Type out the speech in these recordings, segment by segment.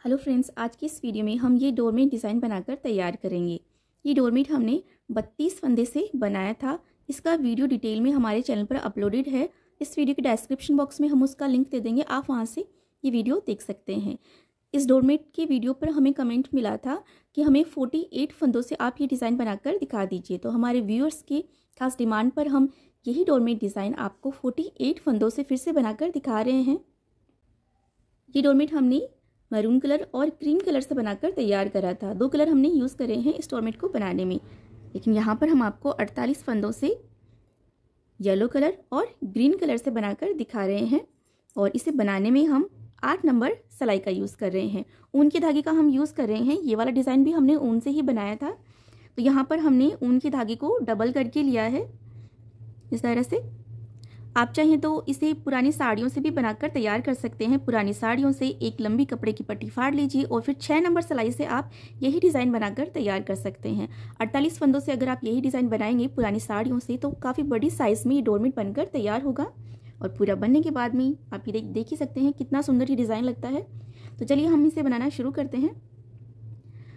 Hello friends, आज की इस वीडियो में हम ये डोरमेट डिज़ाइन बनाकर तैयार करेंगे। ये डोरमेट हमने 32 फंदे से बनाया था। इसका वीडियो डिटेल में हमारे चैनल पर अपलोडेड है। इस वीडियो के डिस्क्रिप्शन बॉक्स में हम उसका लिंक दे देंगे, आप वहाँ से ये वीडियो देख सकते हैं। इस डोरमेट की वीडियो पर हमें कमेंट मिला था कि हमें 48 फंदों से आप ये डिज़ाइन बनाकर दिखा दीजिए। तो हमारे व्यूअर्स की खास डिमांड पर हम यही डोरमेट डिज़ाइन आपको 48 फंदों से फिर से बनाकर दिखा रहे हैं। ये डोरमेट हमने मैरून कलर और क्रीम कलर से बनाकर तैयार करा था। 2 कलर हमने यूज़ करे हैं इस डोरमेट को बनाने में, लेकिन यहाँ पर हम आपको 48 फंदों से येलो कलर और ग्रीन कलर से बनाकर दिखा रहे हैं। और इसे बनाने में हम 8 नंबर सिलाई का यूज़ कर रहे हैं। ऊन के धागे का हम यूज़ कर रहे हैं। ये वाला डिज़ाइन भी हमने ऊन से ही बनाया था। तो यहाँ पर हमने ऊन के धागे को डबल करके लिया है इस तरह से। आप चाहें तो इसे पुरानी साड़ियों से भी बनाकर तैयार कर सकते हैं। पुरानी साड़ियों से एक लंबी कपड़े की पट्टी फाड़ लीजिए और फिर 6 नंबर सिलाई से आप यही डिज़ाइन बनाकर तैयार कर सकते हैं। 48 फंदों से अगर आप यही डिज़ाइन बनाएंगे पुरानी साड़ियों से तो काफ़ी बड़ी साइज़ में ये डोरमेट बनकर तैयार होगा। और पूरा बनने के बाद में आप ये देख ही सकते हैं कितना सुंदर ये डिज़ाइन लगता है। तो चलिए हम इसे बनाना शुरू करते हैं।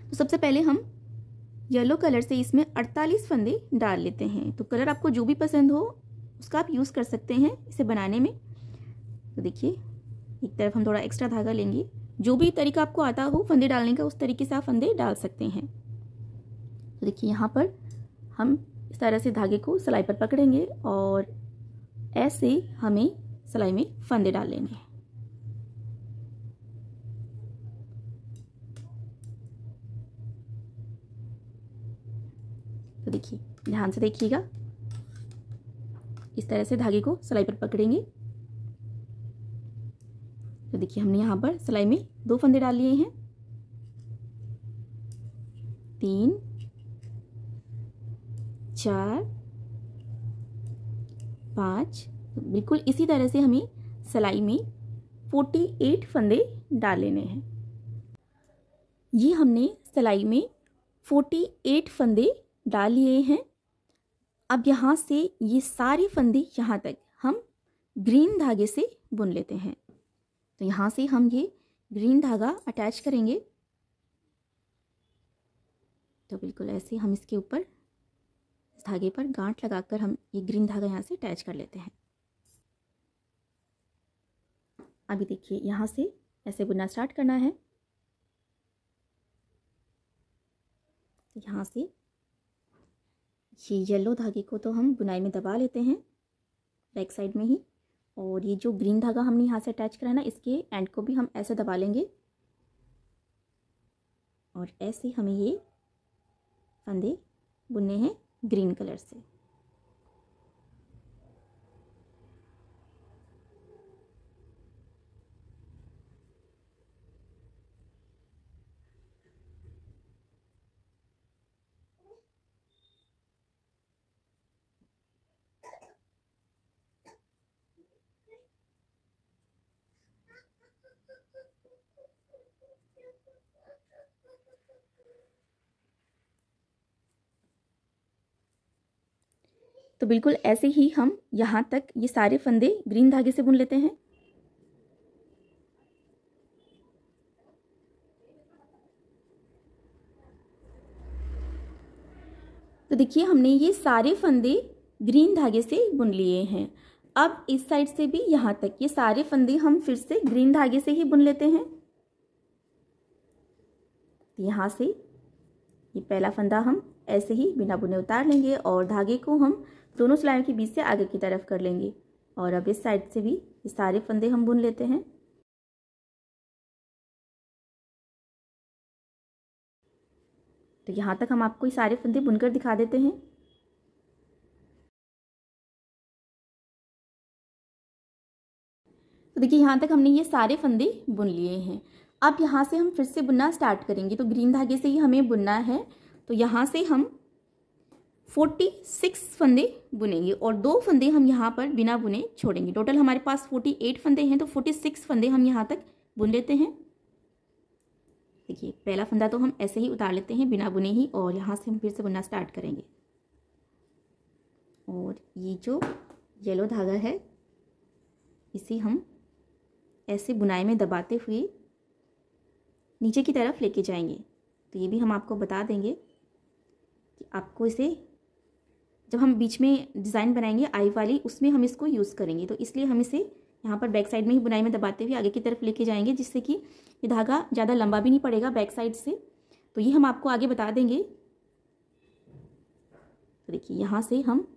तो सबसे पहले हम येलो कलर से इसमें 48 फंदे डाल लेते हैं। तो कलर आपको जो भी पसंद हो उसका आप यूज़ कर सकते हैं इसे बनाने में। तो देखिए, एक तरफ हम थोड़ा एक्स्ट्रा धागा लेंगे। जो भी तरीका आपको आता हो फंदे डालने का उस तरीके से आप फंदे डाल सकते हैं। तो देखिए, यहाँ पर हम इस तरह से धागे को सिलाई पर पकड़ेंगे और ऐसे हमें सिलाई में फंदे डाल लेंगे हैं। तो देखिए, ध्यान से देखिएगा, इस तरह से धागे को सिलाई पर पकड़ेंगे। तो देखिए, हमने यहाँ पर सिलाई में 2 फंदे डाल लिए हैं, 3, 4, 5। तो बिल्कुल इसी तरह से हमें सिलाई में 48 फंदे डाल लेने हैं। ये हमने सिलाई में 48 फंदे डाल लिए हैं। अब यहाँ से ये सारे फंदे यहाँ तक हम ग्रीन धागे से बुन लेते हैं। तो यहाँ से हम ये ग्रीन धागा अटैच करेंगे। तो बिल्कुल ऐसे हम इसके ऊपर इस धागे पर गांठ लगाकर हम ये ग्रीन धागा यहाँ से अटैच कर लेते हैं। अभी देखिए, यहाँ से ऐसे बुनना स्टार्ट करना है। यहाँ से ये येलो धागे को तो हम बुनाई में दबा लेते हैं बैक साइड में ही, और ये जो ग्रीन धागा हमने यहाँ से अटैच करा है ना, इसके एंड को भी हम ऐसे दबा लेंगे और ऐसे हमें ये फंदे बुनने हैं ग्रीन कलर से। तो बिल्कुल ऐसे ही हम यहाँ तक ये सारे फंदे ग्रीन धागे से बुन लेते हैं। तो देखिए, हमने ये सारे फंदे ग्रीन धागे से बुन लिए हैं। अब इस साइड से भी यहाँ तक ये सारे फंदे हम फिर से ग्रीन धागे से ही बुन लेते हैं। यहाँ से ये पहला फंदा हम ऐसे ही बिना बुने उतार लेंगे और धागे को हम दोनों सिलाइयों के बीच से आगे की तरफ कर लेंगे। और अब इस साइड से भी ये सारे फंदे हम बुन लेते हैं। तो यहाँ तक हम आपको ये सारे फंदे बुनकर दिखा देते हैं। तो देखिए, यहाँ तक हमने ये सारे फंदे बुन लिए हैं। अब यहाँ से हम फिर से बुनना स्टार्ट करेंगे। तो ग्रीन धागे से ही हमें बुनना है। तो यहाँ से हम 46 फंदे बुनेंगे और 2 फंदे हम यहाँ पर बिना बुने छोड़ेंगे। टोटल हमारे पास 48 फंदे हैं, तो 46 फंदे हम यहाँ तक बुन लेते हैं। देखिए, पहला फंदा तो हम ऐसे ही उतार लेते हैं बिना बुने ही, और यहाँ से हम फिर से बुनना स्टार्ट करेंगे। और ये जो येलो धागा है इसे हम ऐसे बुनाई में दबाते हुए नीचे की तरफ लेके जाएंगे। तो ये भी हम आपको बता देंगे कि आपको इसे जब हम बीच में डिज़ाइन बनाएंगे आई वाली, उसमें हम इसको यूज़ करेंगे। तो इसलिए हम इसे यहाँ पर बैक साइड में ही बुनाई में दबाते हुए आगे की तरफ लेके जाएंगे, जिससे कि ये धागा ज़्यादा लंबा भी नहीं पड़ेगा बैक साइड से। तो ये हम आपको आगे बता देंगे। तो देखिए यहाँ से हम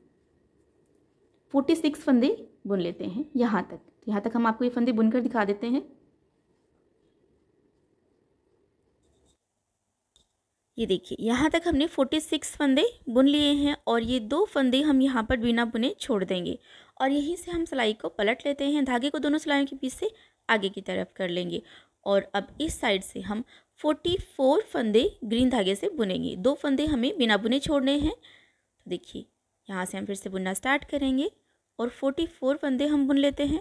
46 फंदे बुन लेते हैं यहाँ तक हम आपको ये फंदे बुनकर दिखा देते हैं। ये देखिए यहाँ तक हमने 46 फंदे बुन लिए हैं और ये 2 फंदे हम यहाँ पर बिना बुने छोड़ देंगे और यहीं से हम सिलाई को पलट लेते हैं। धागे को दोनों सिलाइयों के बीच से आगे की तरफ कर लेंगे और अब इस साइड से हम 44 फंदे ग्रीन धागे से बुनेंगे। 2 फंदे हमें बिना बुने छोड़ने हैं। तो देखिए यहाँ से हम फिर से बुनना स्टार्ट करेंगे और 44 फंदे हम बुन लेते हैं।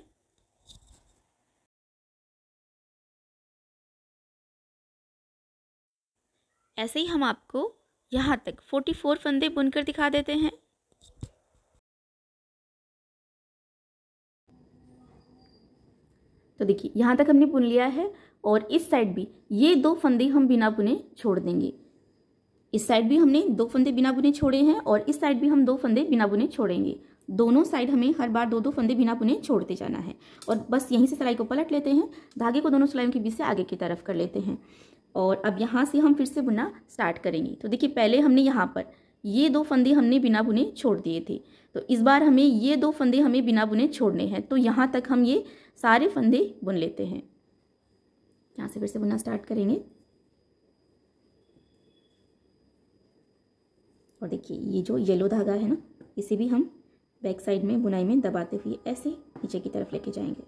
ऐसे ही हम आपको यहाँ तक 44 फंदे बुनकर दिखा देते हैं। तो देखिए यहाँ तक हमने बुन लिया है और इस साइड भी ये 2 फंदे हम बिना बुने छोड़ देंगे। इस साइड भी हमने 2 फंदे बिना बुने छोड़े हैं और इस साइड भी हम 2 फंदे बिना बुने छोड़ेंगे। दोनों साइड हमें हर बार 2-2 फंदे बिना बुने छोड़ते जाना है और बस यहीं से सिलाई को पलट लेते हैं। धागे को दोनों सिलाइयों के बीच से आगे की तरफ कर लेते हैं और अब यहाँ से हम फिर से बुनना स्टार्ट करेंगे। तो देखिए पहले हमने यहाँ पर ये 2 फंदे हमने बिना बुने छोड़ दिए थे, तो इस बार हमें ये 2 फंदे हमें बिना बुने छोड़ने हैं। तो यहाँ तक हम ये सारे फंदे बुन लेते हैं। यहाँ से फिर से बुनना स्टार्ट करेंगे और देखिए ये जो येलो धागा है ना, इसे भी हम बैक साइड में बुनाई में दबाते हुए ऐसे नीचे की तरफ लेके जाएंगे।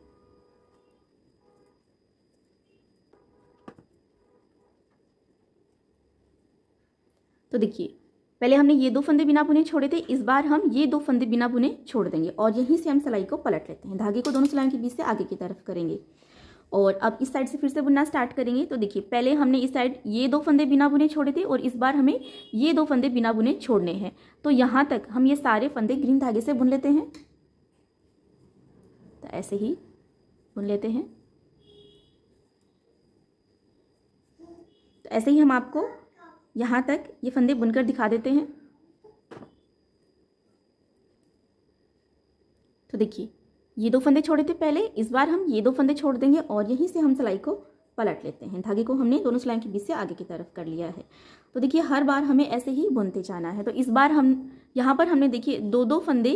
तो देखिए पहले हमने ये 2 फंदे बिना बुने छोड़े थे, इस बार हम ये 2 फंदे बिना बुने छोड़ देंगे और यहीं से हम सिलाई को पलट लेते हैं। धागे को दोनों सिलाइयों के बीच से आगे की तरफ करेंगे और अब इस साइड से फिर से बुनना स्टार्ट करेंगे। तो देखिए पहले हमने इस साइड ये 2 फंदे बिना बुने छोड़े थे और इस बार हमें ये 2 फंदे बिना बुने छोड़ने हैं। तो यहाँ तक हम ये सारे फंदे ग्रीन धागे से बुन लेते हैं। तो ऐसे ही बुन लेते हैं। तो ऐसे ही हम आपको यहाँ तक ये फंदे बुनकर दिखा देते हैं। तो देखिए ये 2 फंदे छोड़े थे पहले, इस बार हम ये 2 फंदे छोड़ देंगे और यहीं से हम सिलाई को पलट लेते हैं। धागे को हमने दोनों सिलाइयों के बीच से आगे की तरफ कर लिया है। तो देखिए हर बार हमें ऐसे ही बुनते जाना है। तो इस बार हम यहाँ पर हमने देखिए 2-2 फंदे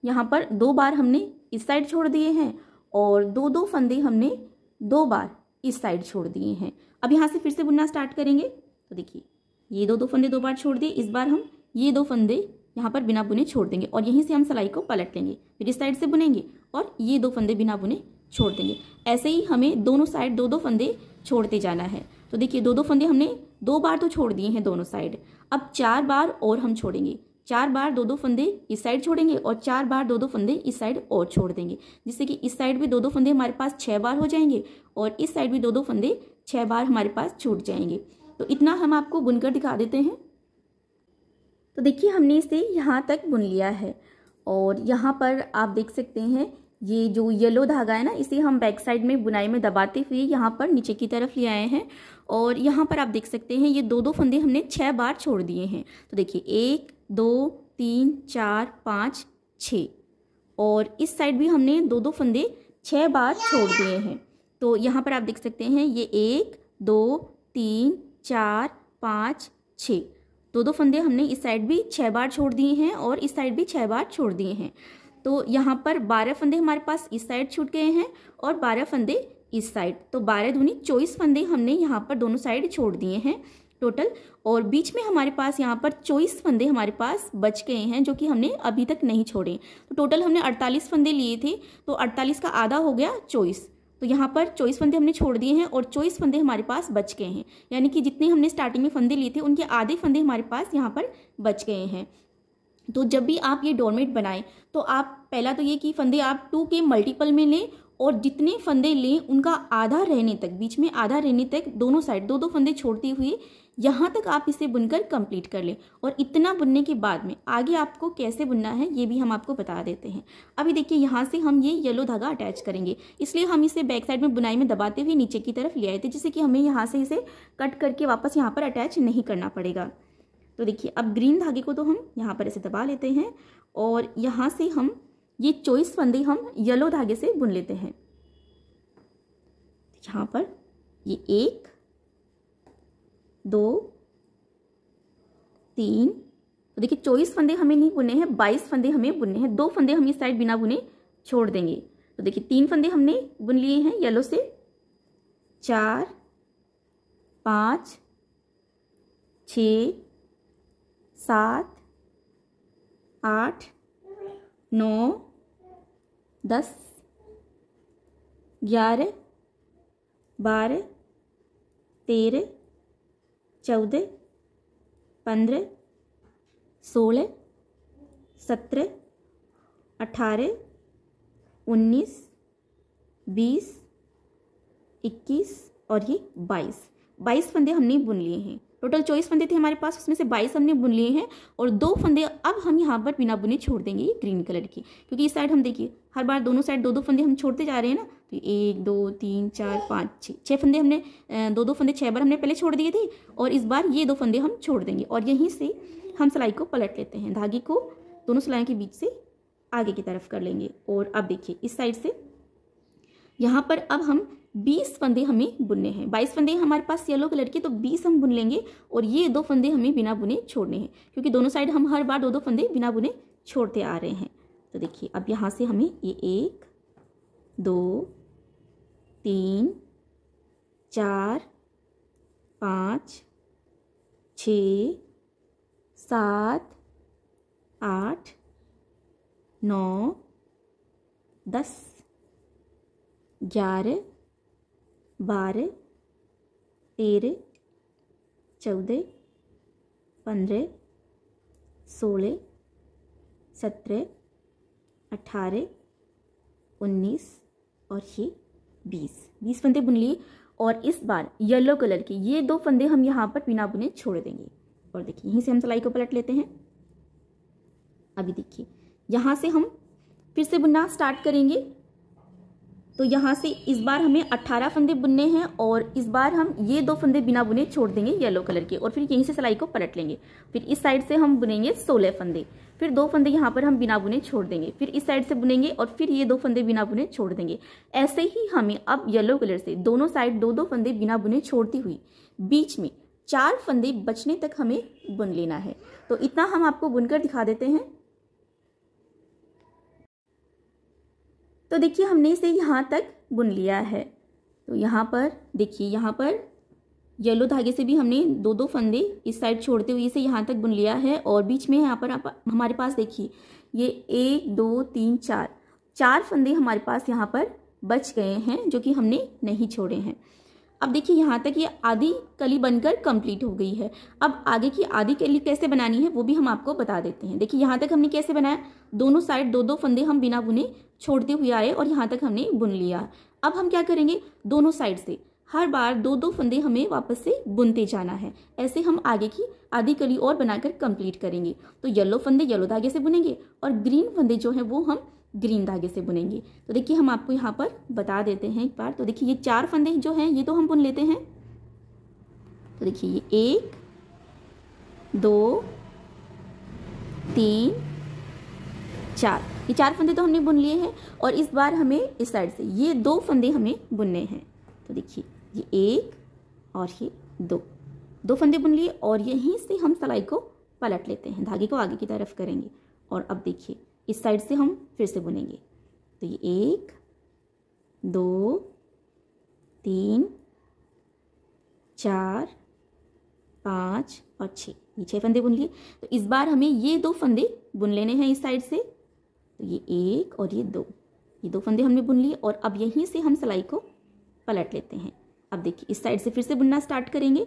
यहाँ पर 2 बार हमने इस साइड छोड़ दिए हैं और 2-2 फंदे हमने 2 बार इस साइड छोड़ दिए हैं। अब यहाँ से फिर से बुनना स्टार्ट करेंगे। तो देखिए ये 2-2 फंदे 2 बार छोड़ दिए, इस बार हम ये 2 फंदे यहाँ पर बिना बुने छोड़ देंगे और यहीं से हम सिलाई को पलट लेंगे। फिर इस साइड से बुनेंगे और ये 2 फंदे बिना बुने छोड़ देंगे। ऐसे ही हमें दोनों साइड 2-2 फंदे छोड़ते जाना है। तो देखिए 2-2 फंदे हमने 2 बार तो छोड़ दिए हैं दोनों साइड, अब 4 बार और हम छोड़ेंगे। 4 बार 2-2 फंदे इस साइड छोड़ेंगे और 4 बार 2-2 फंदे इस साइड और छोड़ देंगे, जिससे कि इस साइड भी 2-2 फंदे हमारे पास 6 बार हो जाएंगे और इस साइड भी 2-2 फंदे 6 बार हमारे पास छूट जाएंगे। तो इतना हम आपको बुनकर दिखा देते हैं। तो देखिए हमने इसे यहाँ तक बुन लिया है और यहाँ पर आप देख सकते हैं ये जो येलो धागा है ना, इसे हम बैक साइड में बुनाई में दबाते हुए यहाँ पर नीचे की तरफ ले आए हैं और यहाँ पर आप देख सकते हैं ये 2-2 फंदे हमने 6 बार छोड़ दिए हैं। तो देखिए 1 2 3 4 5 6 और इस साइड भी हमने 2-2 फंदे 6 बार छोड़ दिए हैं। तो यहाँ पर आप देख सकते हैं ये 1 2 3 4 5 6 2-2 फंदे हमने इस साइड भी 6 बार छोड़ दिए हैं और इस साइड भी 6 बार छोड़ दिए हैं। तो यहाँ पर 12 फंदे हमारे पास इस साइड छूट गए हैं और 12 फंदे इस साइड, तो 12 दूनी 24 फंदे हमने यहाँ पर दोनों साइड छोड़ दिए हैं टोटल। और बीच में हमारे पास यहाँ पर 24 फंदे हमारे पास बच गए हैं जो कि हमने अभी तक नहीं छोड़े। तो टोटल हमने 48 फंदे लिए थे, तो 48 का आधा हो गया 24। तो यहाँ पर 24 फंदे हमने छोड़ दिए हैं और 24 फंदे हमारे पास बच गए हैं, यानी कि जितने हमने स्टार्टिंग में फंदे लिए थे उनके आधे फंदे हमारे पास यहाँ पर बच गए हैं। तो जब भी आप ये डोरमेट बनाएं तो आप पहला तो ये कि फंदे आप 2 के मल्टीपल में लें और जितने फंदे लें उनका आधा रहने तक, बीच में आधा रहने तक दोनों साइड 2-2 फंदे छोड़ते हुए यहाँ तक आप इसे बुनकर कंप्लीट कर लें। और इतना बुनने के बाद में आगे आपको कैसे बुनना है ये भी हम आपको बता देते हैं। अभी देखिए यहाँ से हम ये येलो धागा अटैच करेंगे, इसलिए हम इसे बैक साइड में बुनाई में दबाते हुए नीचे की तरफ ले आए थे, जिससे कि हमें यहाँ से इसे कट करके वापस यहाँ पर अटैच नहीं करना पड़ेगा। तो देखिए अब ग्रीन धागे को तो हम यहाँ पर ऐसे दबा लेते हैं और यहाँ से हम ये 24 फंदे हम येलो धागे से बुन लेते हैं। यहाँ पर ये 1 2 3, तो देखिए 24 फंदे हमें नहीं बुने हैं, 22 फंदे हमें बुनने हैं। 2 फंदे हम इस साइड बिना बुने छोड़ देंगे। तो देखिए 3 फंदे हमने बुन लिए हैं येलो से, 4 5 6 7 8 9 10 11 12 13 14 15 16 17 18 19 20 21 और ये 22 फंदे हमने बुन लिए हैं। टोटल 24 फंदे थे हमारे पास, उसमें से 22 हमने बुन लिए हैं और 2 फंदे अब हम यहाँ पर बिना बुने छोड़ देंगे ये ग्रीन कलर की, क्योंकि इस साइड हम देखिए हर बार दोनों साइड 2-2 फंदे हम छोड़ते जा रहे हैं ना। तो 1 2 3 4 5 6 फंदे हमने 2-2 फंदे 6 बार हमने पहले छोड़ दिए थे और इस बार ये 2 फंदे हम छोड़ देंगे और यहीं से हम सिलाई को पलट लेते हैं। धागे को दोनों सिलाइयों के बीच से आगे की तरफ कर लेंगे और अब देखिए इस साइड से यहाँ पर अब हम 20 फंदे हमें बुनने हैं। 22 फंदे हमारे पास येलो कलर के, तो 20 हम बुन लेंगे और ये 2 फंदे हमें बिना बुने छोड़ने हैं, क्योंकि दोनों साइड हम हर बार 2-2 फंदे बिना बुने छोड़ते आ रहे हैं। तो देखिए अब यहाँ से हमें ये 1 2 3 4 5 6 7 8 9 10 11 12 13 14 15 16 17 18 19 और ये 20 फंदे बुन लिए। और इस बार येलो कलर के ये 2 फंदे हम यहाँ पर बिना बुने छोड़ देंगे और देखिए यहीं से हम सिलाई को पलट लेते हैं। अभी देखिए यहाँ से हम फिर से बुनना स्टार्ट करेंगे। तो यहाँ से इस बार हमें 18 फंदे बुनने हैं और इस बार हम ये 2 फंदे बिना बुने छोड़ देंगे येलो कलर के और फिर यहीं से सिलाई को पलट लेंगे। फिर इस साइड से हम बुनेंगे 16 फंदे, फिर 2 फंदे यहाँ पर हम बिना बुने छोड़ देंगे, फिर इस साइड से बुनेंगे और फिर ये 2 फंदे बिना बुने छोड़ देंगे। ऐसे ही हमें अब येलो कलर से दोनों साइड 2-2 फंदे बिना बुने छोड़ती हुई बीच में 4 फंदे बचने तक हमें बुन लेना है। तो इतना हम आपको बुनकर दिखा देते हैं। तो देखिए हमने इसे यहाँ तक बुन लिया है। तो यहाँ पर देखिए यहाँ पर येलो धागे से भी हमने 2-2 फंदे इस साइड छोड़ते हुए इसे यहाँ तक बुन लिया है और बीच में यहाँ पर हमारे पास देखिए ये 1 2 3 4 फंदे हमारे पास यहाँ पर बच गए हैं जो कि हमने नहीं छोड़े हैं। अब देखिए यहाँ तक ये आधी कली बनकर कंप्लीट हो गई है। अब आगे की आधी कली कैसे बनानी है वो भी हम आपको बता देते हैं। देखिए यहाँ तक हमने कैसे बनाया, दोनों साइड 2-2 फंदे हम बिना बुने छोड़ते हुए आए और यहाँ तक हमने बुन लिया। अब हम क्या करेंगे, दोनों साइड से हर बार 2-2 फंदे हमें वापस से बुनते जाना है। ऐसे हम आगे की आधी कली और बनाकर कंप्लीट करेंगे। तो येलो फंदे येलो धागे से बुनेंगे और ग्रीन फंदे जो हैं वो हम ग्रीन धागे से बुनेंगे। तो देखिए हम आपको यहाँ पर बता देते हैं एक बार। तो देखिए ये 4 फंदे जो हैं ये तो हम बुन लेते हैं। तो देखिए ये 1 2 3 4, ये 4 फंदे तो हमने बुन लिए हैं और इस बार हमें इस साइड से ये 2 फंदे हमें बुनने हैं। तो देखिए ये 1 और ये 2 फंदे बुन लिए और यहीं से हम सिलाई को पलट लेते हैं, धागे को आगे की तरफ करेंगे और अब देखिए इस साइड से हम फिर से बुनेंगे। तो ये 1 2 3 4 5 और 6, ये 6 फंदे बुन लिए। तो इस बार हमें ये 2 फंदे बुन लेने हैं इस साइड से। तो ये 1 और ये 2 फंदे हमने बुन लिए और अब यहीं से हम सिलाई को पलट लेते हैं। अब देखिए इस साइड से फिर से बुनना स्टार्ट करेंगे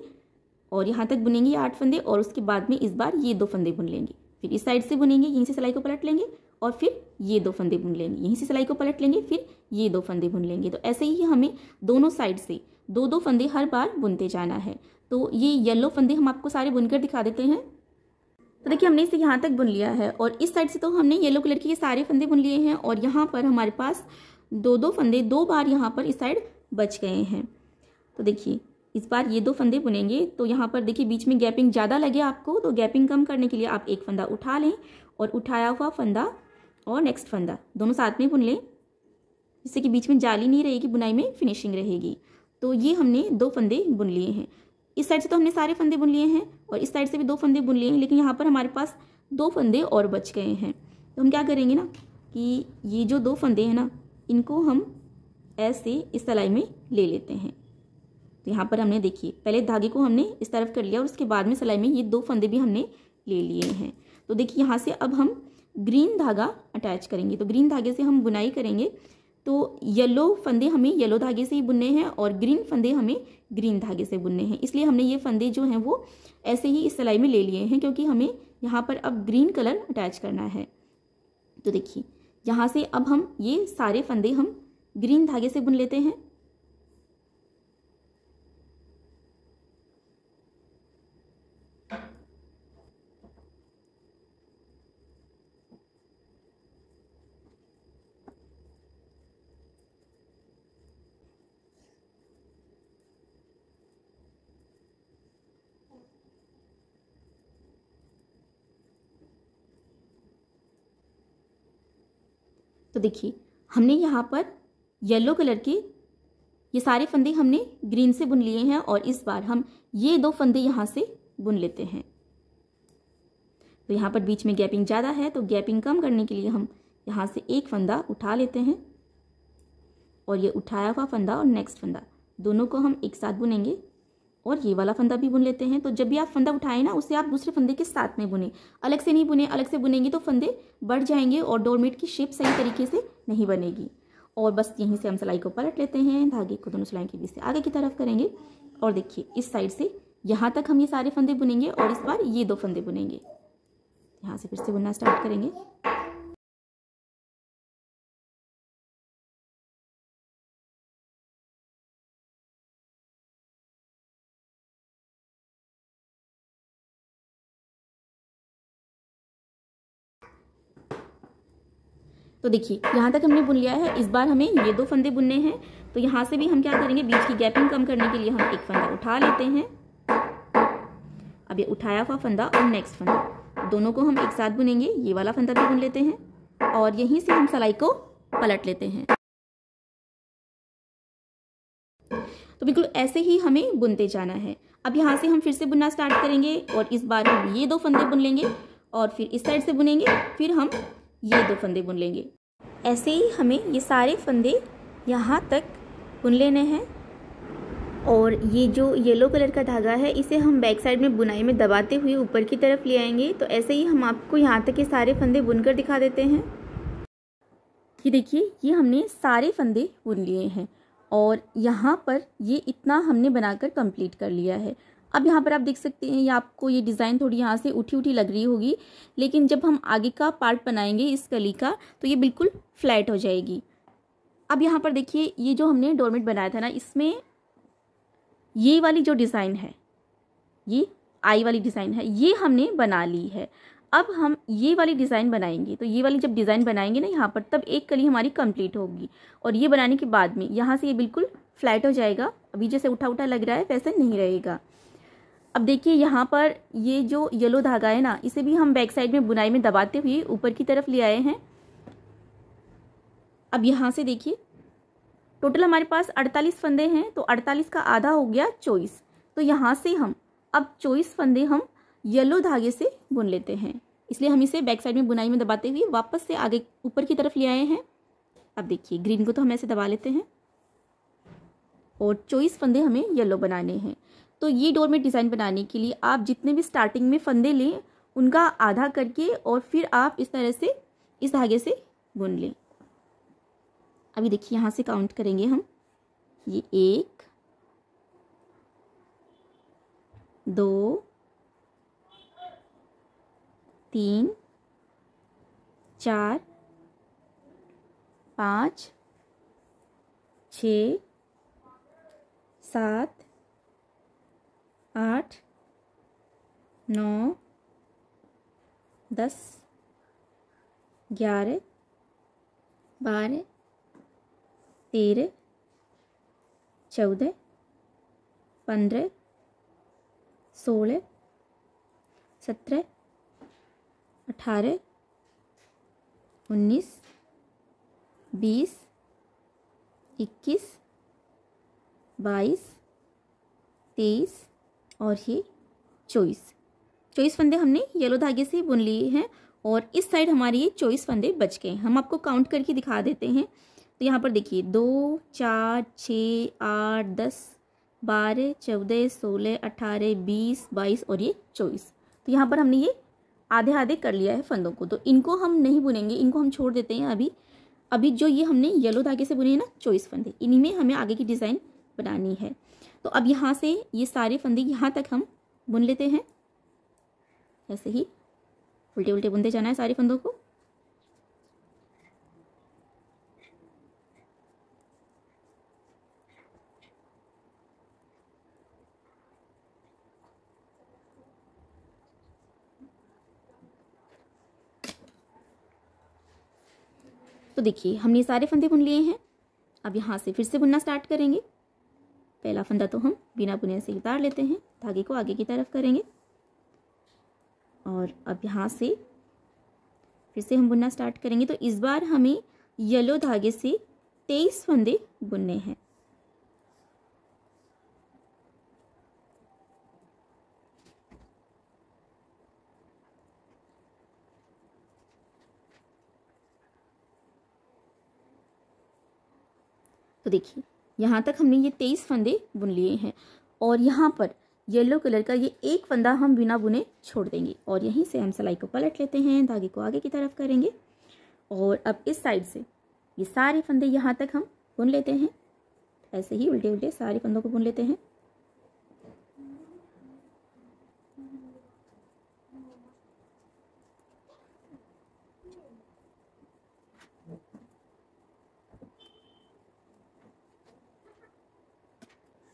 और यहाँ तक बुनेंगे 8 फंदे और उसके बाद में इस बार ये 2 फंदे बुन लेंगे। फिर इस साइड से बुनेंगे, यहीं से सिलाई को पलट लेंगे और फिर ये 2 फंदे बुन लेंगे, यहीं से सिलाई को पलट लेंगे, फिर ये 2 फंदे बुन लेंगे। तो ऐसे ही हमें दोनों साइड से दो दो फंदे हर बार बुनते जाना है। तो ये येलो फंदे हम आपको सारे बुनकर दिखा देते हैं। तो देखिए हमने इसे यहाँ तक बुन लिया है और इस साइड से तो हमने येलो कलर के ये सारे फंदे बुन लिए हैं और यहाँ पर हमारे पास दो दो फंदे दो बार यहाँ पर इस साइड बच गए हैं। तो देखिए इस बार ये दो फंदे बुनेंगे तो यहाँ पर देखिए बीच में गैपिंग ज़्यादा लगे आपको, तो गैपिंग कम करने के लिए आप एक फंदा उठा लें और उठाया हुआ फंदा और नेक्स्ट फंदा दोनों साथ में बुन लें, जिससे कि बीच में जाली नहीं रहेगी, बुनाई में फिनिशिंग रहेगी। तो ये हमने दो फंदे बुन लिए हैं। इस साइड से तो हमने सारे फंदे बुन लिए हैं और इस साइड से भी दो फंदे बुन लिए हैं, लेकिन यहाँ पर हमारे पास दो फंदे और बच गए हैं। तो हम क्या करेंगे ना कि ये जो दो फंदे हैं ना, इनको हम ऐसे इस सिलाई में ले लेते हैं। तो यहाँ पर हमने देखिए पहले धागे को हमने इस तरफ कर लिया और उसके बाद में सिलाई में ये दो फंदे भी हमने ले लिए हैं। तो देखिए यहाँ से अब हम ग्रीन धागा अटैच करेंगे। तो ग्रीन धागे से हम बुनाई करेंगे। तो येलो फंदे हमें येलो धागे से ही बुनने हैं और ग्रीन फंदे हमें ग्रीन धागे से बुनने हैं। इसलिए हमने ये फंदे जो हैं वो ऐसे ही इस सिलाई में ले लिए हैं, क्योंकि हमें यहाँ पर अब ग्रीन कलर अटैच करना है। तो देखिए यहाँ से अब हम ये सारे फंदे हम ग्रीन धागे से बुन लेते हैं। तो देखिए हमने यहाँ पर येलो कलर के ये सारे फंदे हमने ग्रीन से बुन लिए हैं और इस बार हम ये दो फंदे यहाँ से बुन लेते हैं। तो यहाँ पर बीच में गैपिंग ज़्यादा है, तो गैपिंग कम करने के लिए हम यहाँ से एक फंदा उठा लेते हैं और ये उठाया हुआ फंदा और नेक्स्ट फंदा दोनों को हम एक साथ बुनेंगे और ये वाला फंदा भी बुन लेते हैं। तो जब भी आप फंदा उठाएं ना, उसे आप दूसरे फंदे के साथ में बुने, अलग से नहीं बुने। अलग से बुनेंगे तो फंदे बढ़ जाएंगे और डोरमेट की शेप सही तरीके से नहीं बनेगी। और बस यहीं से हम सिलाई को पलट लेते हैं, धागे को दोनों सिलाई के बीच से आगे की तरफ करेंगे और देखिए इस साइड से यहाँ तक हम ये सारे फंदे बुनेंगे और इस बार ये दो फंदे बुनेंगे। यहाँ से फिर से बुनना स्टार्ट करेंगे। तो देखिए यहाँ तक हमने बुन लिया है। इस बार हमें ये दो फंदे बुनने हैं। तो यहाँ से भी हम क्या करेंगे, बीच की गैपिंग कम करने के लिए हम एक फंदा उठा लेते हैं। अब ये उठाया हुआ फंदा और नेक्स्ट फंदा दोनों को हम एक साथ बुनेंगे। ये वाला फंदा भी बुन लेते हैं और यहीं से हम सिलाई को पलट लेते हैं। तो बिल्कुल ऐसे ही हमें बुनते जाना है। अब यहाँ से हम फिर से बुनना स्टार्ट करेंगे और इस बार हम ये दो फंदे बुन लेंगे और फिर इस साइड से बुनेंगे, फिर हम ये दो फंदे बुन लेंगे। ऐसे ही हमें ये सारे फंदे यहाँ तक बुन लेने हैं। और ये जो येलो कलर का धागा है, इसे हम बैक साइड में बुनाई में दबाते हुए ऊपर की तरफ ले आएंगे। तो ऐसे ही हम आपको यहाँ तक ये सारे फंदे बुनकर दिखा देते हैं। ये देखिए ये हमने सारे फंदे बुन लिए हैं और यहाँ पर ये इतना हमने बनाकर कंप्लीट कर लिया है। अब यहाँ पर आप देख सकते हैं, ये आपको ये डिज़ाइन थोड़ी यहाँ से उठी उठी लग रही होगी, लेकिन जब हम आगे का पार्ट बनाएंगे इस कली का तो ये बिल्कुल फ्लैट हो जाएगी। अब यहाँ पर देखिए ये जो हमने डोरमेट बनाया था ना, इसमें ये वाली जो डिज़ाइन है, ये आई वाली डिज़ाइन है, ये हमने बना ली है। अब हम ये वाली डिज़ाइन बनाएंगे। तो ये वाली जब डिज़ाइन बनाएंगे ना यहाँ पर, तब एक कली हमारी कंप्लीट होगी और ये बनाने के बाद में यहाँ से ये बिल्कुल फ्लैट हो जाएगा। अभी जैसे उठा उठा लग रहा है वैसे नहीं रहेगा। अब देखिए यहाँ पर ये जो येलो धागा है ना, इसे भी हम बैक साइड में बुनाई में दबाते हुए ऊपर की तरफ ले आए हैं। अब यहाँ से देखिए टोटल हमारे पास 48 फंदे हैं, तो 48 का आधा हो गया 24। तो यहाँ से हम अब 24 फंदे हम येलो धागे से बुन लेते हैं। इसलिए हम इसे बैक साइड में बुनाई में दबाते हुए वापस से आगे ऊपर की तरफ ले आए हैं। अब देखिए ग्रीन को तो हम ऐसे दबा लेते हैं और 24 फंदे हमें येलो बनाने हैं। तो ये डोरमेट डिज़ाइन बनाने के लिए आप जितने भी स्टार्टिंग में फंदे लें, उनका आधा करके और फिर आप इस तरह से इस धागे से बुन लें। अभी देखिए यहाँ से काउंट करेंगे हम, ये 1 2 3 4 5 6 7, 8, 9, 10, 11, 12, 13, 14, 15, 16, 17, 18, 19, 20, 21, 22, 23 और ये 24 फंदे हमने येलो धागे से बुन लिए हैं और इस साइड हमारे ये 24 फंदे बच गए। हम आपको काउंट करके दिखा देते हैं। तो यहाँ पर देखिए 2, 4, 6, 8, 10, 12, 14, 16, 18, 20, 22 और ये 24। तो यहाँ पर हमने ये आधे आधे कर लिया है फंदों को। तो इनको हम नहीं बुनेंगे, इनको हम छोड़ देते हैं अभी जो ये हमने येलो धागे से बुने हैं ना 24 फंदे, इन्हीं में हमें आगे की डिज़ाइन बनानी है। तो अब यहाँ से ये सारे फंदे यहाँ तक हम बुन लेते हैं। ऐसे ही उल्टे उल्टे बुनते जाना है सारे फंदों को। तो देखिए हमने सारे फंदे बुन लिए हैं। अब यहाँ से फिर से बुनना स्टार्ट करेंगे। पहला फंदा तो हम बिना बुने से उतार लेते हैं, धागे को आगे की तरफ करेंगे और अब यहाँ से फिर से हम बुनना स्टार्ट करेंगे। तो इस बार हमें येलो धागे से 23 फंदे बुनने हैं। तो देखिए यहाँ तक हमने ये 23 फंदे बुन लिए हैं और यहाँ पर येलो कलर का ये एक फंदा हम बिना बुने छोड़ देंगे और यहीं से हम सिलाई को पलट लेते हैं, धागे को आगे की तरफ करेंगे और अब इस साइड से ये सारे फंदे यहाँ तक हम बुन लेते हैं। ऐसे ही उल्टे उल्टे सारे फंदों को बुन लेते हैं।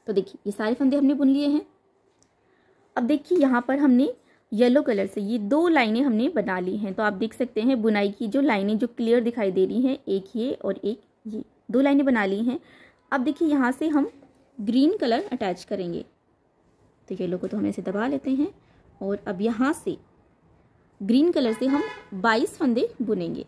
तो देखिए ये सारे फंदे हमने बुन लिए हैं। अब देखिए यहाँ पर हमने येलो कलर से ये 2 लाइनें हमने बना ली हैं। तो आप देख सकते हैं बुनाई की जो लाइनें जो क्लियर दिखाई दे रही हैं, एक ये और एक ये 2 लाइनें बना ली हैं। अब देखिए यहाँ से हम ग्रीन कलर अटैच करेंगे। तो येलो को तो हम ऐसे दबा लेते हैं और अब यहाँ से ग्रीन कलर से हम 22 फंदे बुनेंगे।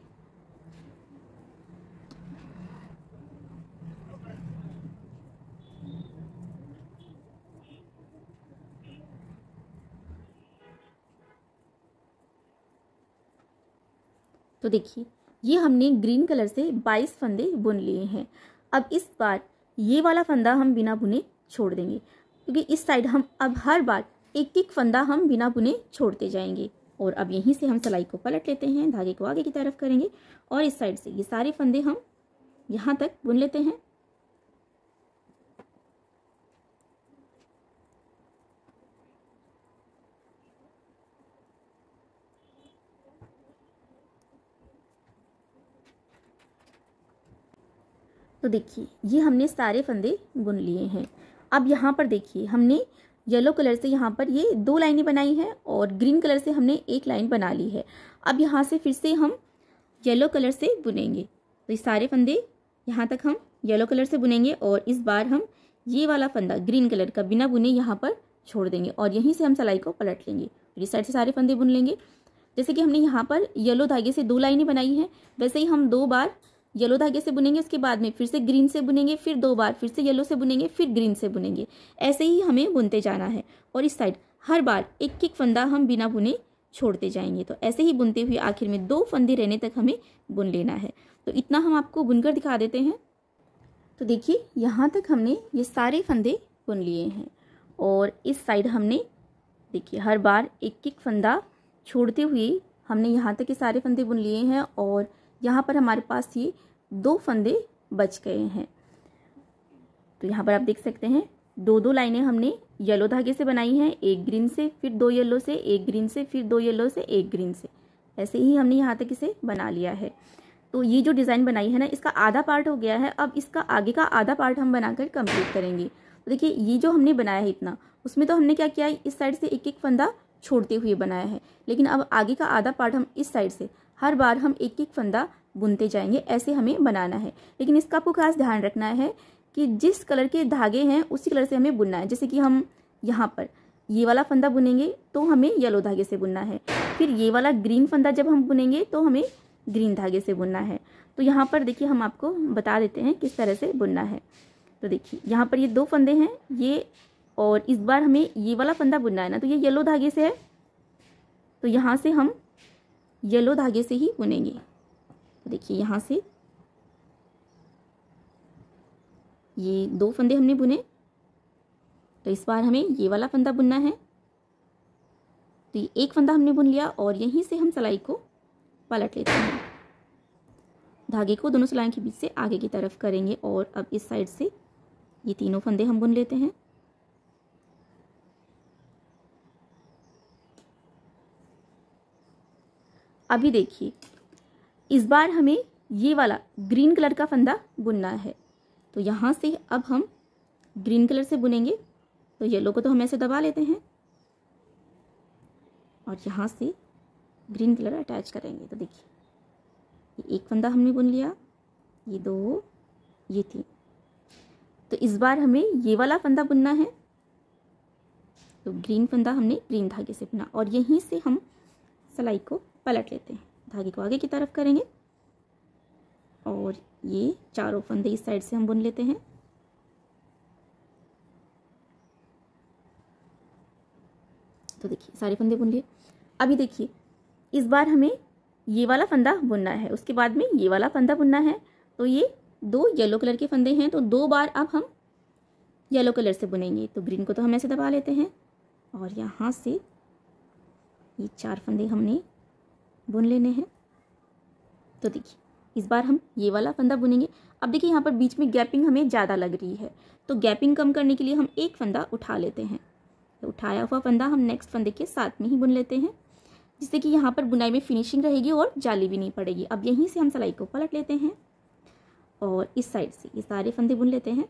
तो देखिए ये हमने ग्रीन कलर से 22 फंदे बुन लिए हैं। अब इस बार ये वाला फंदा हम बिना बुने छोड़ देंगे क्योंकि इस साइड हम अब हर बार एक एक फंदा हम बिना बुने छोड़ते जाएंगे और अब यहीं से हम सिलाई को पलट लेते हैं, धागे को आगे की तरफ करेंगे और इस साइड से ये सारे फंदे हम यहाँ तक बुन लेते हैं। तो देखिए ये हमने सारे फंदे बुन लिए हैं। अब यहाँ पर देखिए हमने येलो कलर से यहाँ पर ये 2 लाइनें बनाई हैं और ग्रीन कलर से हमने एक लाइन बना ली है। अब यहाँ से फिर से हम येलो कलर से बुनेंगे। तो ये सारे फंदे यहाँ तक हम येलो कलर से बुनेंगे और इस बार हम ये वाला फंदा ग्रीन कलर का बिना बुने यहाँ पर छोड़ देंगे और यहीं से हम सिलाई को पलट लेंगे। फिर इस साइड से सारे फंदे बुन लेंगे। जैसे कि हमने यहाँ पर येलो धागे से 2 लाइनें बनाई हैं, वैसे ही हम 2 बार येलो धागे से बुनेंगे, उसके बाद में फिर से ग्रीन से बुनेंगे, फिर 2 बार फिर से येलो से बुनेंगे, फिर ग्रीन से बुनेंगे। ऐसे ही हमें बुनते जाना है और इस साइड हर बार एक एक फंदा हम बिना बुने छोड़ते जाएंगे। तो ऐसे ही बुनते हुए आखिर में 2 फंदे रहने तक हमें बुन लेना है। तो इतना हम आपको बुनकर दिखा देते हैं। तो देखिए यहाँ तक हमने ये सारे फंदे बुन लिए हैं और इस साइड हमने देखिए हर बार एक एक फंदा छोड़ते हुए हमने यहाँ तक के सारे फंदे बुन लिए हैं और यहाँ पर हमारे पास ये 2 फंदे बच गए हैं। तो यहाँ पर आप देख सकते हैं 2-2 लाइनें हमने येलो धागे से बनाई हैं, एक ग्रीन से, फिर 2 येलो से, एक ग्रीन से, फिर 2 येलो से, एक ग्रीन से। ऐसे ही हमने यहाँ तक इसे बना लिया है। तो ये जो डिज़ाइन बनाई है ना, इसका आधा पार्ट हो गया है। अब इसका आगे का आधा पार्ट हम बनाकर कंप्लीट करेंगे। तो देखिए ये जो हमने बनाया है इतना, उसमें तो हमने क्या किया है, इस साइड से एक एक फंदा छोड़ते हुए बनाया है, लेकिन अब आगे का आधा पार्ट हम इस साइड से हर बार हम एक एक फंदा बुनते जाएंगे, ऐसे हमें बनाना है। लेकिन इसका आपको खास ध्यान रखना है कि जिस कलर के धागे हैं उसी कलर से हमें बुनना है। जैसे कि हम यहाँ पर ये वाला फंदा बुनेंगे तो हमें येलो धागे से बुनना है, फिर ये वाला ग्रीन फंदा जब हम बुनेंगे तो हमें ग्रीन धागे से बुनना है। तो यहाँ पर देखिए हम आपको बता देते हैं किस तरह से बुनना है। तो देखिए यहाँ पर ये 2 फंदे हैं ये, और इस बार हमें ये वाला फंदा बुनना है ना, तो ये येलो धागे से है, तो यहाँ से हम येलो धागे से ही बुनेंगे। तो देखिए यहाँ से ये 2 फंदे हमने बुने, तो इस बार हमें ये वाला फंदा बुनना है। तो ये एक फंदा हमने बुन लिया और यहीं से हम सिलाई को पलट लेते हैं। धागे को दोनों सिलाई के बीच से आगे की तरफ करेंगे और अब इस साइड से ये तीनों फंदे हम बुन लेते हैं। अभी देखिए इस बार हमें ये वाला ग्रीन कलर का फंदा बुनना है, तो यहाँ से अब हम ग्रीन कलर से बुनेंगे। तो येलो को तो हम ऐसे दबा लेते हैं और यहाँ से ग्रीन कलर अटैच करेंगे। तो देखिए ये एक फंदा हमने बुन लिया, ये 2, ये 3। तो इस बार हमें ये वाला फंदा बुनना है, तो ग्रीन फंदा हमने ग्रीन धागे से बुना और यहीं से हम सिलाई को पलट लेते हैं। धागे को आगे की तरफ करेंगे और ये चारों फंदे इस साइड से हम बुन लेते हैं। तो देखिए सारे फंदे बुन लिए। अभी देखिए इस बार हमें ये वाला फंदा बुनना है, उसके बाद में ये वाला फंदा बुनना है। तो ये 2 येलो कलर के फंदे हैं, तो 2 बार अब हम येलो कलर से बुनेंगे। तो ग्रीन को तो हम ऐसे दबा लेते हैं और यहाँ से ये 4 फंदे हमने बुन लेने हैं। तो देखिए इस बार हम ये वाला फंदा बुनेंगे। अब देखिए यहाँ पर बीच में गैपिंग हमें ज़्यादा लग रही है, तो गैपिंग कम करने के लिए हम एक फंदा उठा लेते हैं। तो उठाया हुआ फंदा हम नेक्स्ट फंदे के साथ में ही बुन लेते हैं, जिससे कि यहाँ पर बुनाई में फिनिशिंग रहेगी और जाली भी नहीं पड़ेगी। अब यहीं से हम सिलाई को पलट लेते हैं और इस साइड से ये सारे फंदे बुन लेते हैं।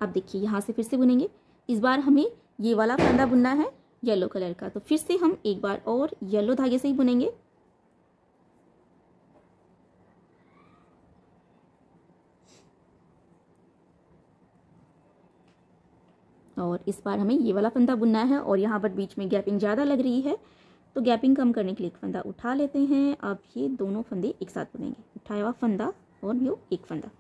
अब देखिए यहाँ से फिर से बुनेंगे। इस बार हमें ये वाला फंदा बुनना है येलो कलर का, तो फिर से हम एक बार और येलो धागे से ही बुनेंगे। और इस बार हमें ये वाला फंदा बुनना है और यहाँ पर बीच में गैपिंग ज़्यादा लग रही है, तो गैपिंग कम करने के लिए एक फंदा उठा लेते हैं। अब ये दोनों फंदे एक साथ बुनेंगे, उठाया हुआ फंदा और ये एक फंदा,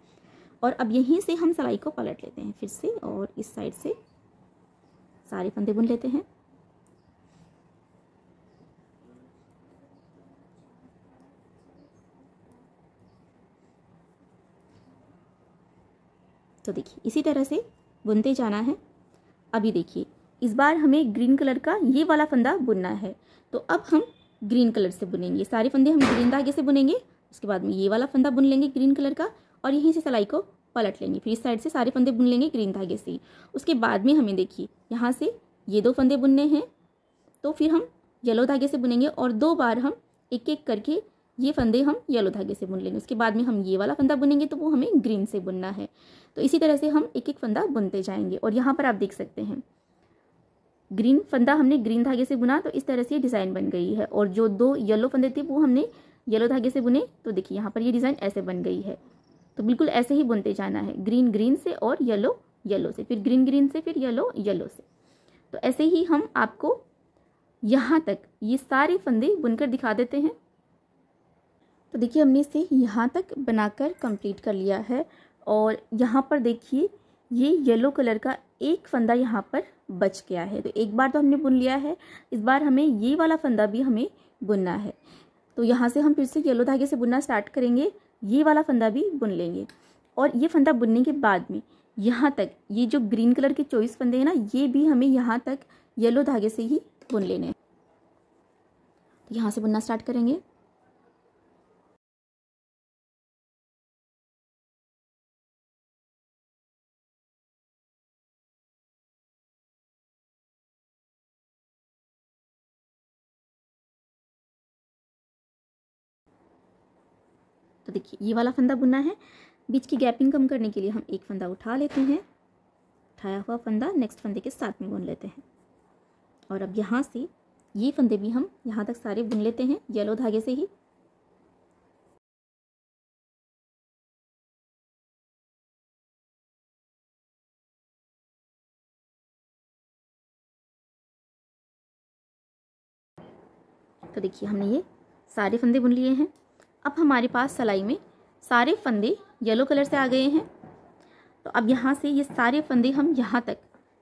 और अब यहीं से हम सिलाई को पलट लेते हैं फिर से और इस साइड से सारे फंदे बुन लेते हैं। तो देखिए इसी तरह से बुनते जाना है। अभी देखिए इस बार हमें ग्रीन कलर का ये वाला फंदा बुनना है, तो अब हम ग्रीन कलर से बुनेंगे। सारे फंदे हम ग्रीन धागे से बुनेंगे, उसके बाद में ये वाला फंदा बुन लेंगे ग्रीन कलर का और यहीं से सिलाई को पलट लेंगे। फिर इस साइड से सारे फंदे बुन लेंगे ग्रीन धागे से। उसके बाद में हमें देखिए यहाँ से ये 2 फंदे बुनने हैं, तो फिर हम येलो धागे से बुनेंगे और 2 बार हम एक एक करके ये फंदे हम येलो धागे से बुन लेंगे। उसके बाद में हम ये वाला फंदा बुनेंगे, तो वो हमें ग्रीन से बुनना है। तो इसी तरह से हम एक एक फंदा बुनते जाएंगे। और यहाँ पर आप देख सकते हैं ग्रीन फंदा हमने ग्रीन धागे से बुना, तो इस तरह से डिज़ाइन बन गई है। और जो 2 येलो फंदे थे वो हमने येलो धागे से बुने, तो देखिए यहाँ पर ये डिज़ाइन ऐसे बन गई है। तो बिल्कुल ऐसे ही बुनते जाना है, ग्रीन ग्रीन से और येलो येलो से, फिर ग्रीन ग्रीन से, फिर येलो येलो से। तो ऐसे ही हम आपको यहाँ तक ये सारे फंदे बुनकर दिखा देते हैं। तो देखिए हमने इसे यहाँ तक बनाकर कंप्लीट कर लिया है। और यहाँ पर देखिए ये येलो कलर का एक फंदा यहाँ पर बच गया है, तो एक बार तो हमने बुन लिया है, इस बार हमें ये वाला फंदा भी हमें बुनना है। तो यहाँ से हम फिर से येलो धागे से बुनना स्टार्ट करेंगे, ये वाला फंदा भी बुन लेंगे। और ये फंदा बुनने के बाद में यहाँ तक ये जो ग्रीन कलर के 24 फंदे हैं ना, ये भी हमें यहाँ तक येलो धागे से ही बुन लेने हैं। तो यहाँ से बुनना स्टार्ट करेंगे। तो देखिए ये वाला फंदा बुनना है। बीच की गैपिंग कम करने के लिए हम एक फंदा उठा लेते हैं, उठाया हुआ फंदा नेक्स्ट फंदे के साथ में बुन लेते हैं। और अब यहाँ से ये फंदे भी हम यहाँ तक सारे बुन लेते हैं येलो धागे से ही। तो देखिए हमने ये सारे फंदे बुन लिए हैं। अब हमारे पास सिलाई में सारे फंदे येलो कलर से आ गए हैं। तो अब यहाँ से ये सारे फंदे हम यहाँ तक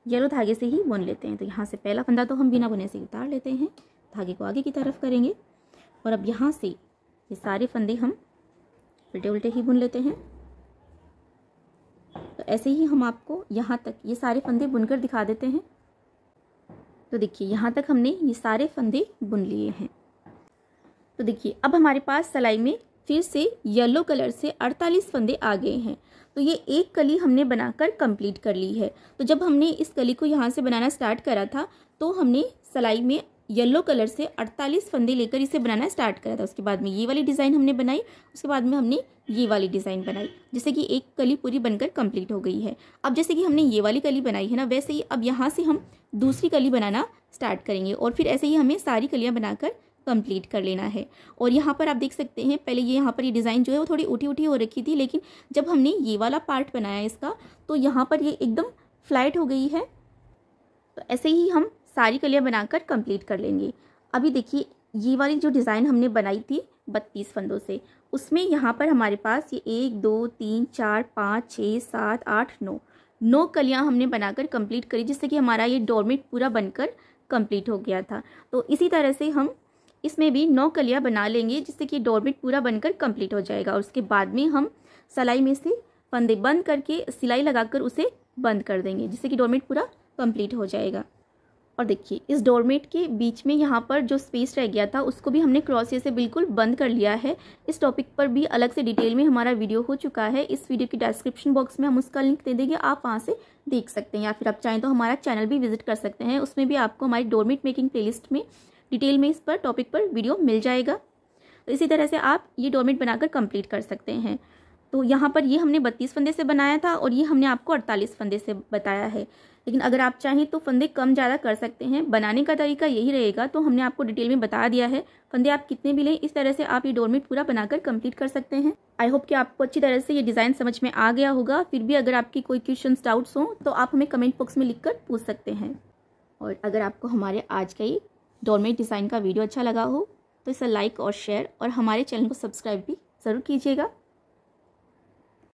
येलो धागे से ही बुन लेते हैं। तो यहाँ से पहला फंदा तो हम बिना बुने से उतार लेते हैं, धागे को आगे की तरफ करेंगे। और अब यहाँ से ये सारे फंदे हम उल्टे उल्टे ही बुन लेते हैं। तो ऐसे ही हम आपको यहाँ तक ये सारे फंदे बुनकर दिखा देते हैं। तो देखिए यहाँ तक हमने ये सारे फंदे बुन लिए हैं। तो देखिए अब हमारे पास सिलाई में फिर से येलो कलर से 48 फंदे आ गए हैं। तो ये एक कली हमने बनाकर कंप्लीट कर ली है। तो जब हमने इस कली को यहाँ से बनाना स्टार्ट करा था तो हमने सिलाई में येलो कलर से 48 फंदे लेकर इसे बनाना स्टार्ट करा था। उसके बाद में ये वाली डिज़ाइन हमने बनाई, उसके बाद में हमने ये वाली डिज़ाइन बनाई, जैसे कि एक कली पूरी बनकर कंप्लीट हो गई है। अब जैसे कि हमने ये वाली कली बनाई है ना, वैसे ही अब यहाँ से हम दूसरी कली बनाना स्टार्ट करेंगे और फिर ऐसे ही हमें सारी कलियाँ बनाकर कंप्लीट कर लेना है। और यहाँ पर आप देख सकते हैं पहले ये यहाँ पर ये डिज़ाइन जो है वो थोड़ी उठी उठी हो रखी थी, लेकिन जब हमने ये वाला पार्ट बनाया इसका तो यहाँ पर ये एकदम फ्लैट हो गई है। तो ऐसे ही हम सारी कलियाँ बनाकर कंप्लीट कर लेंगे। अभी देखिए ये वाली जो डिज़ाइन हमने बनाई थी 32 फंदों से, उसमें यहाँ पर हमारे पास ये 1 2 3 4 5 6 7 8 9 कलियाँ हमने बनाकर कंप्लीट करी, जिससे कि हमारा ये डोरमेट पूरा बनकर कंप्लीट हो गया था। तो इसी तरह से हम इसमें भी 9 कलियाँ बना लेंगे, जिससे कि डोरमेट पूरा बनकर कंप्लीट हो जाएगा। और उसके बाद में हम सिलाई में से फंदे बंद करके सिलाई लगाकर उसे बंद कर देंगे, जिससे कि डोरमेट पूरा कंप्लीट हो जाएगा। और देखिए इस डोरमेट के बीच में यहाँ पर जो स्पेस रह गया था उसको भी हमने क्रोशिया से बिल्कुल बंद कर लिया है। इस टॉपिक पर भी अलग से डिटेल में हमारा वीडियो हो चुका है। इस वीडियो की डिस्क्रिप्शन बॉक्स में हम उसका लिंक दे देंगे, आप वहाँ से देख सकते हैं, या फिर आप चाहें तो हमारा चैनल भी विजिट कर सकते हैं। उसमें भी आपको हमारी डोरमेट मेकिंग प्लेलिस्ट में डिटेल में इस पर टॉपिक पर वीडियो मिल जाएगा। तो इसी तरह से आप ये डोरमेट बनाकर कंप्लीट कर सकते हैं। तो यहाँ पर ये हमने 32 फंदे से बनाया था और ये हमने आपको 48 फंदे से बताया है, लेकिन अगर आप चाहें तो फंदे कम ज़्यादा कर सकते हैं। बनाने का तरीका यही रहेगा। तो हमने आपको डिटेल में बता दिया है, फंदे आप कितने भी लें इस तरह से आप ये डोरमेट पूरा बनाकर कंप्लीट कर सकते हैं। आई होप कि आपको अच्छी तरह से ये डिज़ाइन समझ में आ गया होगा। फिर भी अगर आपकी कोई क्वेश्चंस डाउट्स हों तो आप हमें कमेंट बॉक्स में लिखकर पूछ सकते हैं। और अगर आपको हमारे आज का ये डोरमेट डिज़ाइन का वीडियो अच्छा लगा हो तो इसे लाइक और शेयर और हमारे चैनल को सब्सक्राइब भी ज़रूर कीजिएगा।